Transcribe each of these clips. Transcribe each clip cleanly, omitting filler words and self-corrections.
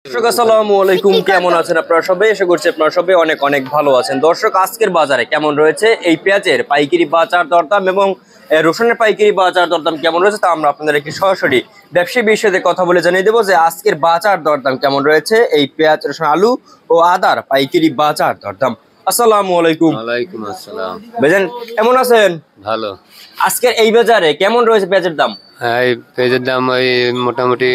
দর্শক আসসালামু আলাইকুম, কেমন আছেন আপনারা সবাই? আশা করছি আপনারা সবাই অনেক অনেক ভালো আছেন। দর্শক, আজকের বাজারে কেমন রয়েছে এই পেঁয়াজের পাইকারি বাজার দরদাম এবং রসুনের পাইকারি বাজার দরদাম কেমন রয়েছে তা আমরা আপনাদের একটি সরাসরি ব্যবসায়ী বিষয়ে কথা বলে জানিয়ে দেবো যে আজকের বাজার দরদাম কেমন রয়েছে এই পেঁয়াজ, রসুন, আলু ও আদার পাইকারি বাজার দরদাম। আসসালামু আলাইকুম। ওয়ালাইকুম আসসালাম। ভাইজান কেমন আছেন? ভালো। আজকের এই বাজারে কেমন রয়েছে পেঁয়াজের দাম? হ্যাঁ, এই পেঁয়াজের দাম ওই মোটামুটি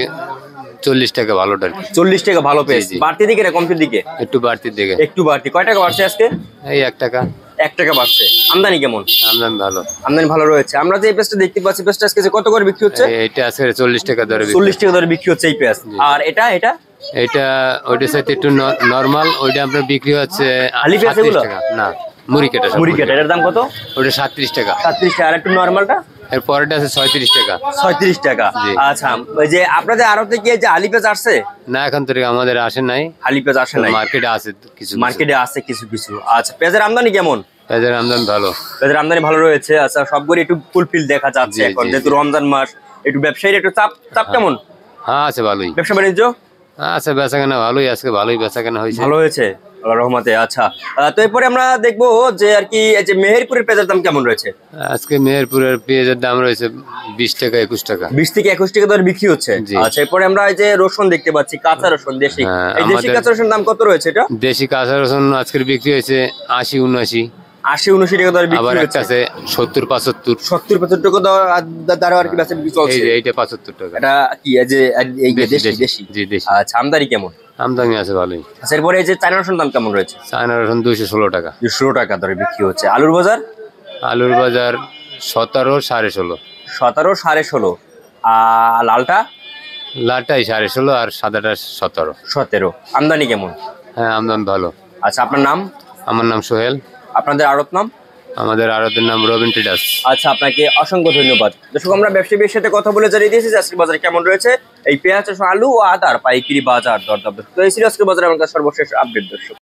40 টাকা ভালোটার কি। 40 টাকা ভালো পেঁয়াজ। জি। বাড়তি দিকে না কমতির দিকে? একটু বাড়তির দিকে। একটু বাড়তি। কয় টাকা বাড়ছে আজকে? এই 1 টাকা। 1 টাকা বাড়ছে। আমদানি কেমন? আমদানি ভালো। আমদানি ভালো রয়েছে। আমরা যে এই পেঁয়াজটা দেখতে পাচ্ছি, পেঁয়াজটা আজকে কত করে বিক্রি হচ্ছে? এইটা আজকে 40 টাকা দরে 40 টাকা দরে বিক্রি হচ্ছে এই পেঁয়াজ। আর এটা এইটা ওইটার সাথে একটু নরমাল, ওইটা আপনার বিক্রি হচ্ছে আলি পেঁয়াজ 37 এগুলো? টাকা। না, মুড়ি কাটা সব। মুড়ি কাটা, এটার দাম কত? ওইটা 37 টাকা। 37 টাকা। আর একটু নরমালটা এর পরেরটা আছে 36 টাকা। 36 টাকা। জি। আচ্ছা, ওই যে আপনাদের আড়তে কি এই যে আলি পেঁয়াজ আসছে? না, এখন তো আমাদের আসে নাই। আলি পেঁয়াজ আসে নাই, মার্কেটে আছে কিছু। মার্কেটে আছে কিছু কিছু। আচ্ছা, পেঁয়াজের আমদানি কেমন? পেঁয়াজের আমদানি ভালো। পেঁয়াজের আমদানি ভালো রয়েছে। আচ্ছা, সবগুলো একটু ফুলফিল দেখা যাচ্ছে জি, এখন, জি, যেহেতু জি। রমজান মাস। একটু ব্যবসায়ীর একটু চাপ কেমন? হ্যাঁ, আছে ভালোই। ব্যবসা বাণিজ্য আচ্ছা, বেচা কেনা ভালোই, আজকে ভালোই বেচা কেনা হয়েছে। ভালো হয়েছে আল্লাহর রহমতে। আচ্ছা, তো এরপরে আমরা দেখবো যে আর কি এই যে মেহেরপুরের পেঁয়াজের দাম কেমন রয়েছে? আজকে মেহেরপুরের পেঁয়াজের দাম রয়েছে 20 টাকা 21 টাকা। 20 থেকে 21 টাকা দরে বিক্রি হচ্ছে। জি। আচ্ছা, এরপরে আমরা এই যে রসুন দেখতে পাচ্ছি, কাঁচা রসুন দেশি। হ্যাঁ, এই দেশি আমাদের- কাঁচা রসুন দাম কত রয়েছে এটা? দেশি কাঁচা রসুন আজকের বিক্রি হয়েছে 80 79। 80-79 টাকা দরে আবার বিক্রি একটা হচ্ছে। আছে 70 75। 70-75 টাকা দ্বারা আর কি বেচা বিক্রি এই চলছে। যে এইটা 75 টাকা। এটা কি এই যে এই যে দেশি দেশি? জি, দেশি। আচ্ছা, আমদানি কেমন? আমদানি আছে ভালোই। আচ্ছা, এরপরে এই যে চায়না রসুন দাম কেমন রয়েছে? চায়না রসুন 216 টাকা। 216 টাকা দরে বিক্রি হচ্ছে। আলুর বাজার? আলুর বাজার 17 16.5। 17-16.5। আর লালটা? লালটাই 16.5 আর সাদাটা 17। 17। আমদানি কেমন? হ্যাঁ, আমদানি ভালো। আচ্ছা, আপনার নাম? আমার নাম সোহেল। আপনাদের আড়ত নাম? আমাদের আড়তের নাম রবিন ট্রেডার্স। আচ্ছা, আপনাকে অসংখ্য ধন্যবাদ। দর্শক, আমরা ব্যবসায়ীর সাথে কথা বলে জানিয়ে দিয়েছি যে আজকের বাজারে কেমন রয়েছে এই পেঁয়াজ, আলু ও আদার পাইকারি বাজার দরদাম। তো এই ছিল আজকের বাজারে আমার কাছে সর্বশেষ আপডেট। দর্শক।